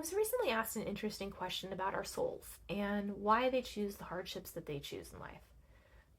was recently asked an interesting question about our souls and why they choose the hardships that they choose in life.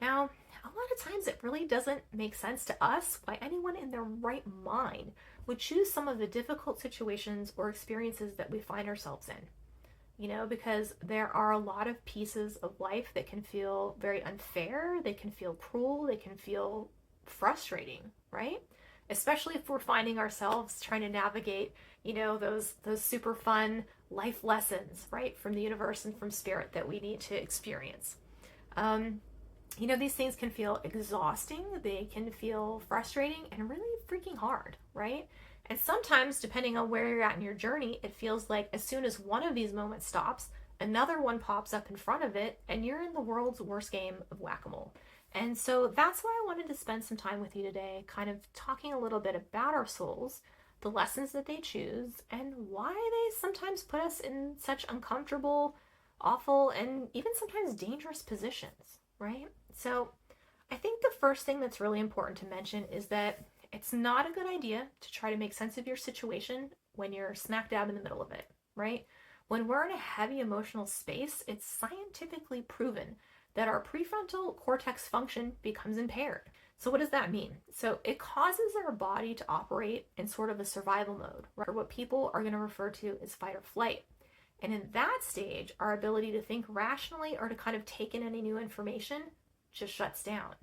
Now, a lot of times it really doesn't make sense to us why anyone in their right mind would choose some of the difficult situations or experiences that we find ourselves in. Because there are a lot of pieces of life that can feel very unfair, they can feel cruel, they can feel frustrating, right? Especially if we're finding ourselves trying to navigate, those super fun life lessons, right, from the universe and from spirit that we need to experience. Um, these things can feel exhausting, they can feel frustrating and really freaking hard, right? And sometimes, depending on where you're at in your journey, it feels like as soon as one of these moments stops, another one pops up in front of it, and you're in the world's worst game of whack a mole. And so that's why I wanted to spend some time with you today, kind of talking a little bit about our souls, the lessons that they choose, and why they sometimes put us in such uncomfortable, awful, and even sometimes dangerous positions, right? So I think the first thing that's really important to mention is that it's not a good idea to try to make sense of your situation when you're smack dab in the middle of it, right? When we're in a heavy emotional space, it's scientifically proven that our prefrontal cortex function becomes impaired. So what does that mean? So it causes our body to operate in sort of a survival mode, right? Or what people are going to refer to as fight or flight. And in that stage, our ability to think rationally or to kind of take in any new information just shuts down,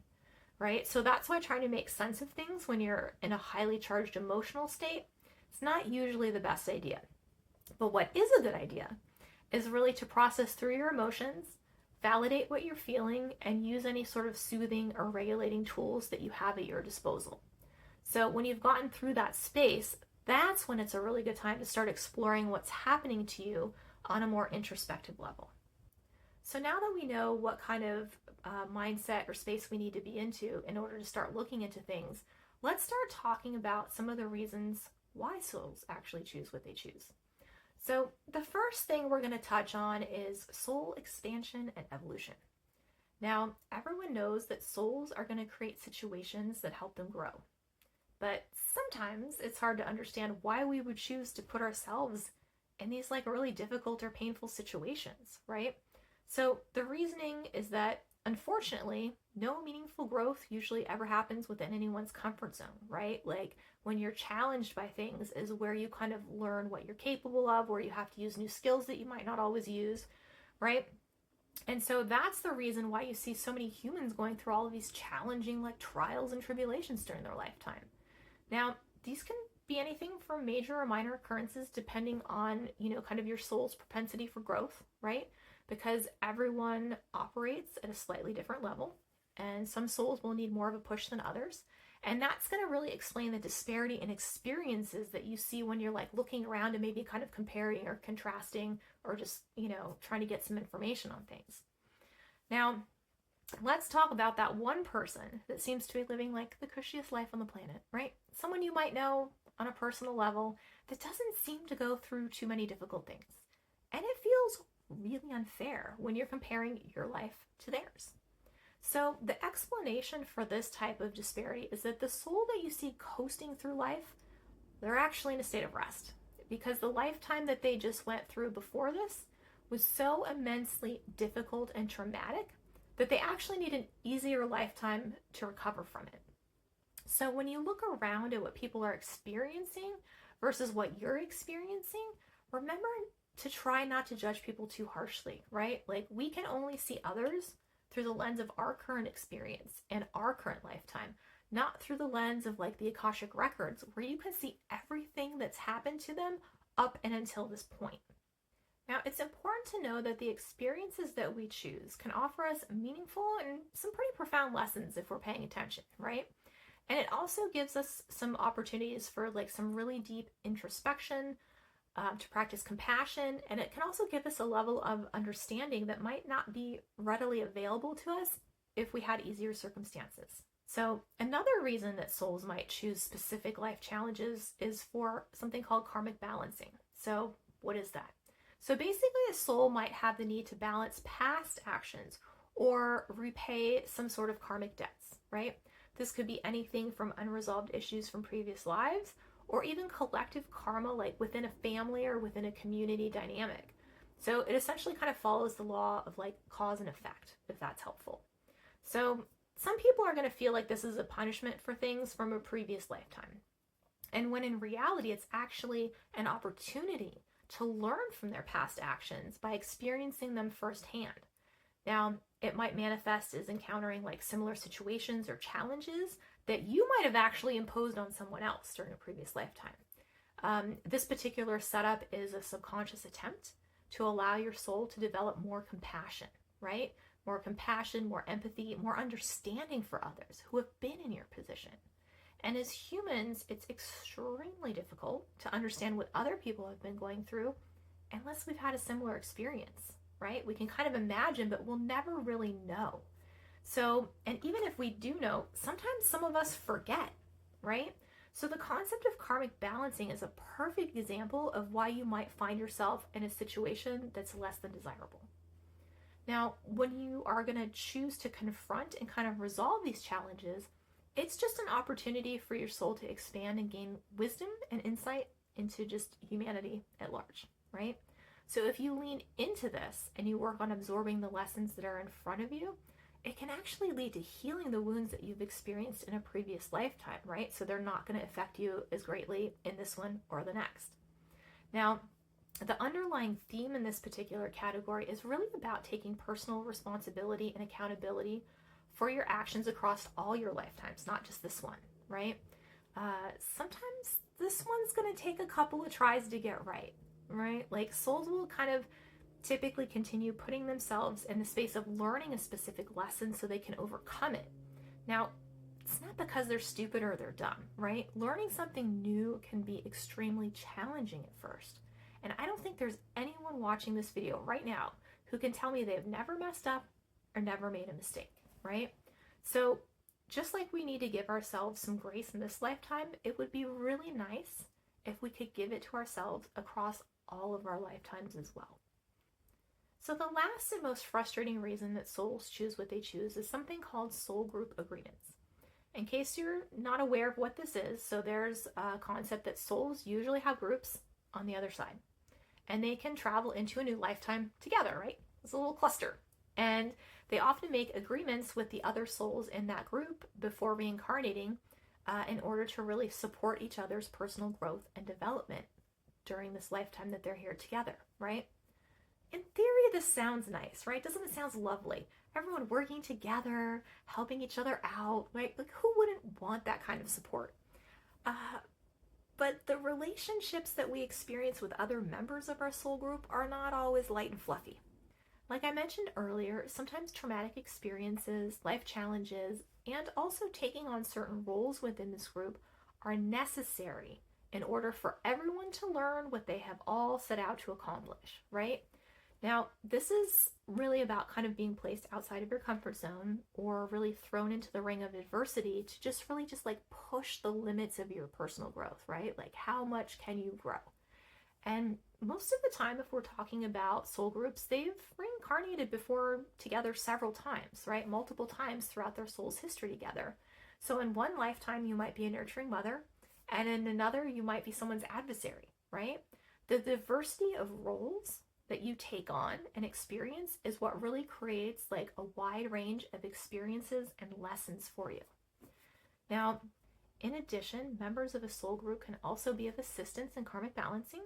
right? So that's why trying to make sense of things when you're in a highly charged emotional state, it's not usually the best idea. But what is a good idea is really to process through your emotions, validate what you're feeling, and use any sort of soothing or regulating tools that you have at your disposal. So when you've gotten through that space, that's when it's a really good time to start exploring what's happening to you on a more introspective level. So now that we know what kind of mindset or space we need to be into in order to start looking into things, let's start talking about some of the reasons why souls actually choose what they choose. So the first thing we're going to touch on is soul expansion and evolution. Now, everyone knows that souls are going to create situations that help them grow. But sometimes it's hard to understand why we would choose to put ourselves in these like really difficult or painful situations, right? So the reasoning is that unfortunately, no meaningful growth usually ever happens within anyone's comfort zone, right? Like when you're challenged by things is where you kind of learn what you're capable of, where you have to use new skills that you might not always use, right? And so that's the reason why you see so many humans going through all of these challenging like trials and tribulations during their lifetime. Now, these can be anything from major or minor occurrences depending on, kind of your soul's propensity for growth, right? Because everyone operates at a slightly different level, and some souls will need more of a push than others. And that's going to really explain the disparity in experiences that you see when you're like looking around and maybe kind of comparing or contrasting or just, trying to get some information on things. Now, let's talk about that one person that seems to be living like the cushiest life on the planet, right? Someone you might know on a personal level that doesn't seem to go through too many difficult things. And it feels really unfair when you're comparing your life to theirs. So the explanation for this type of disparity is that the soul that you see coasting through life, they're actually in a state of rest because the lifetime that they just went through before this was so immensely difficult and traumatic that they actually need an easier lifetime to recover from it. So when you look around at what people are experiencing versus what you're experiencing, remember to try not to judge people too harshly, right? Like we can only see others through the lens of our current experience and our current lifetime, not through the lens of like the Akashic records where you can see everything that's happened to them up and until this point. Now, it's important to know that the experiences that we choose can offer us meaningful and some pretty profound lessons if we're paying attention, right? And it also gives us some opportunities for like some really deep introspection, to practice compassion, and it can also give us a level of understanding that might not be readily available to us if we had easier circumstances. So another reason that souls might choose specific life challenges is for something called karmic balancing. So what is that? So basically a soul might have the need to balance past actions or repay some sort of karmic debts, right? This could be anything from unresolved issues from previous lives or even collective karma, like within a family or within a community dynamic. So it essentially kind of follows the law of like cause and effect, if that's helpful. So some people are going to feel like this is a punishment for things from a previous lifetime. And when in reality, it's actually an opportunity to learn from their past actions by experiencing them firsthand. Now, it might manifest as encountering like similar situations or challenges that you might have actually imposed on someone else during a previous lifetime. This particular setup is a subconscious attempt to allow your soul to develop more compassion, right? More compassion, more empathy, more understanding for others who have been in your position. And as humans, it's extremely difficult to understand what other people have been going through unless we've had a similar experience, right? We can kind of imagine, but we'll never really know. So, and even if we do know, sometimes some of us forget, right? So the concept of karmic balancing is a perfect example of why you might find yourself in a situation that's less than desirable. Now, when you are going to choose to confront and kind of resolve these challenges, it's just an opportunity for your soul to expand and gain wisdom and insight into just humanity at large, right? So if you lean into this and you work on absorbing the lessons that are in front of you, it can actually lead to healing the wounds that you've experienced in a previous lifetime, right? So they're not going to affect you as greatly in this one or the next. Now, the underlying theme in this particular category is really about taking personal responsibility and accountability for your actions across all your lifetimes, not just this one, right? Sometimes this one's going to take a couple of tries to get right, right? Like souls will kind of typically continue putting themselves in the space of learning a specific lesson so they can overcome it. Now, it's not because they're stupid or they're dumb, right? Learning something new can be extremely challenging at first. And I don't think there's anyone watching this video right now who can tell me they've never messed up or never made a mistake, right? So just like we need to give ourselves some grace in this lifetime, it would be really nice if we could give it to ourselves across all of our lifetimes as well. So the last and most frustrating reason that souls choose what they choose is something called soul group agreements. In case you're not aware of what this is, so there's a concept that souls usually have groups on the other side. And they can travel into a new lifetime together, right? It's a little cluster. And they often make agreements with the other souls in that group before reincarnating in order to really support each other's personal growth and development during this lifetime that they're here together, right? In theory, this sounds nice, right? Doesn't it sound lovely? Everyone working together, helping each other out, right? Like, who wouldn't want that kind of support? But the relationships that we experience with other members of our soul group are not always light and fluffy. Like I mentioned earlier, sometimes traumatic experiences, life challenges, and also taking on certain roles within this group are necessary in order for everyone to learn what they have all set out to accomplish, right? Now, this is really about kind of being placed outside of your comfort zone or really thrown into the ring of adversity to just really just like push the limits of your personal growth, right? Like how much can you grow? And most of the time, if we're talking about soul groups, they've reincarnated before together several times, right? Multiple times throughout their soul's history together. So in one lifetime, you might be a nurturing mother, and in another, you might be someone's adversary, right? The diversity of roles that you take on and experience is what really creates like a wide range of experiences and lessons for you. Now, in addition, members of a soul group can also be of assistance in karmic balancing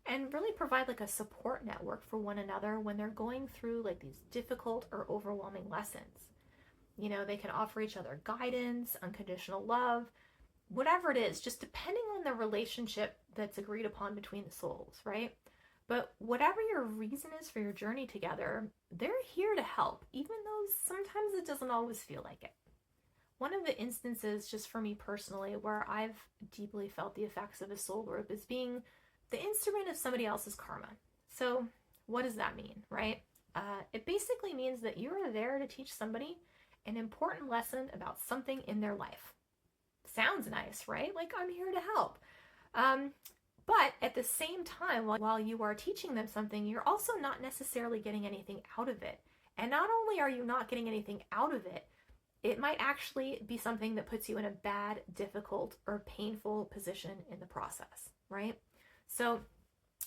and really provide like a support network for one another when they're going through like these difficult or overwhelming lessons. You know, they can offer each other guidance, unconditional love, whatever it is, just depending on the relationship that's agreed upon between the souls, right? But whatever your reason is for your journey together, they're here to help, even though sometimes it doesn't always feel like it. One of the instances, just for me personally, where I've deeply felt the effects of a soul group is being the instrument of somebody else's karma. So what does that mean, right? It basically means that you are there to teach somebody an important lesson about something in their life. Sounds nice, right? Like I'm here to help. But at the same time, while you are teaching them something, you're also not necessarily getting anything out of it. And not only are you not getting anything out of it, it might actually be something that puts you in a bad, difficult, or painful position in the process, right? So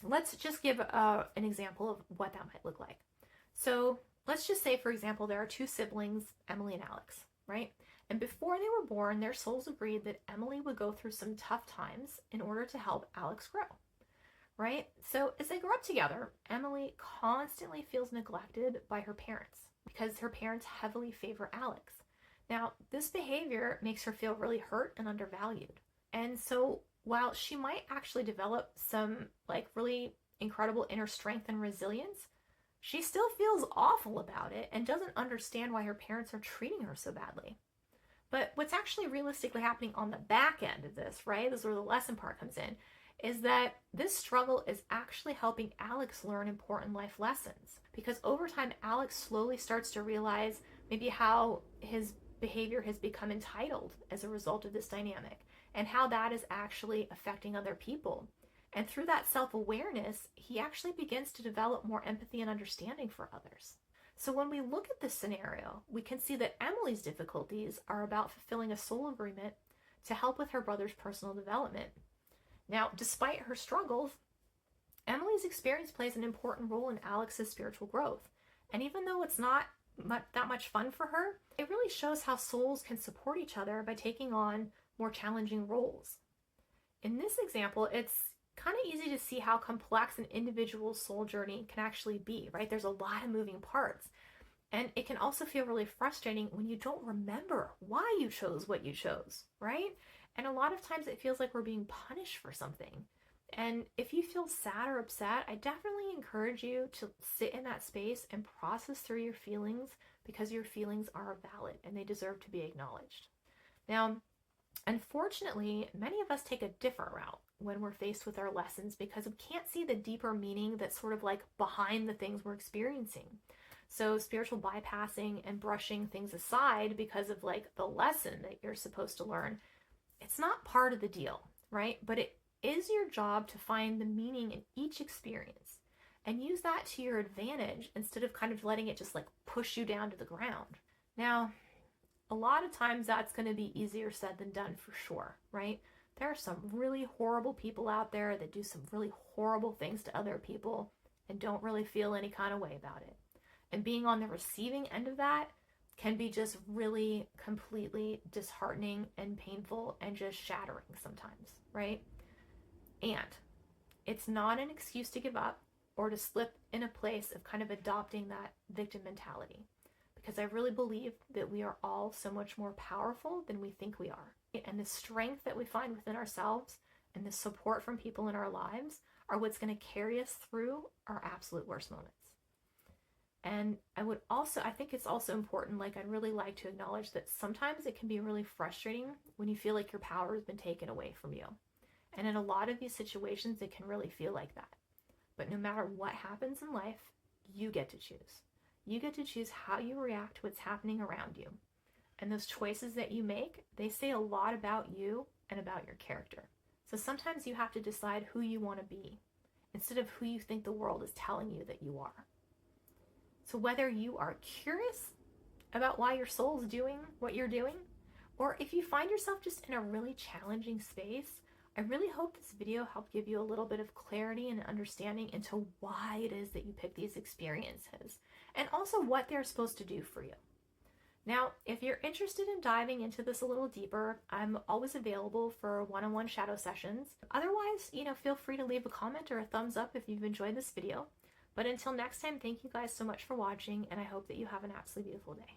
let's just give an example of what that might look like. So let's just say, for example, there are two siblings, Emily and Alex, right? And before they were born, their souls agreed that Emily would go through some tough times in order to help Alex grow, right? So as they grow up together, Emily constantly feels neglected by her parents because her parents heavily favor Alex. Now, this behavior makes her feel really hurt and undervalued. And so while she might actually develop some like really incredible inner strength and resilience, she still feels awful about it and doesn't understand why her parents are treating her so badly. But what's actually realistically happening on the back end of this, right? This is where the lesson part comes in, is that this struggle is actually helping Alex learn important life lessons. Because over time, Alex slowly starts to realize maybe how his behavior has become entitled as a result of this dynamic and how that is actually affecting other people. And through that self-awareness, he actually begins to develop more empathy and understanding for others. So when we look at this scenario, we can see that Emily's difficulties are about fulfilling a soul agreement to help with her brother's personal development. Now, despite her struggles, Emily's experience plays an important role in Alex's spiritual growth. And even though it's not that much fun for her, it really shows how souls can support each other by taking on more challenging roles. In this example, it's kind of easy to see how complex an individual's soul journey can actually be, right? There's a lot of moving parts. And it can also feel really frustrating when you don't remember why you chose what you chose, right? And a lot of times it feels like we're being punished for something. And if you feel sad or upset, I definitely encourage you to sit in that space and process through your feelings, because your feelings are valid and they deserve to be acknowledged. Now, unfortunately, many of us take a different route when we're faced with our lessons because we can't see the deeper meaning that's sort of like behind the things we're experiencing. So spiritual bypassing and brushing things aside because of like the lesson that you're supposed to learn, it's not part of the deal, right? But it is your job to find the meaning in each experience and use that to your advantage instead of kind of letting it just like push you down to the ground. Now, a lot of times that's going to be easier said than done for sure, right? There are some really horrible people out there that do some really horrible things to other people and don't really feel any kind of way about it. And being on the receiving end of that can be just really completely disheartening and painful and just shattering sometimes, right? And it's not an excuse to give up or to slip in a place of kind of adopting that victim mentality, because I really believe that we are all so much more powerful than we think we are. And the strength that we find within ourselves and the support from people in our lives are what's going to carry us through our absolute worst moments. And I think it's also important, like I'd really like to acknowledge that sometimes it can be really frustrating when you feel like your power has been taken away from you. And in a lot of these situations, it can really feel like that. But no matter what happens in life, you get to choose. You get to choose how you react to what's happening around you. And those choices that you make, they say a lot about you and about your character. So sometimes you have to decide who you want to be instead of who you think the world is telling you that you are. So whether you are curious about why your soul is doing what you're doing, or if you find yourself just in a really challenging space, I really hope this video helped give you a little bit of clarity and understanding into why it is that you pick these experiences, and also what they're supposed to do for you. Now, if you're interested in diving into this a little deeper, I'm always available for one-on-one shadow sessions. Otherwise, feel free to leave a comment or a thumbs up if you've enjoyed this video. But until next time, thank you guys so much for watching, and I hope that you have an absolutely beautiful day.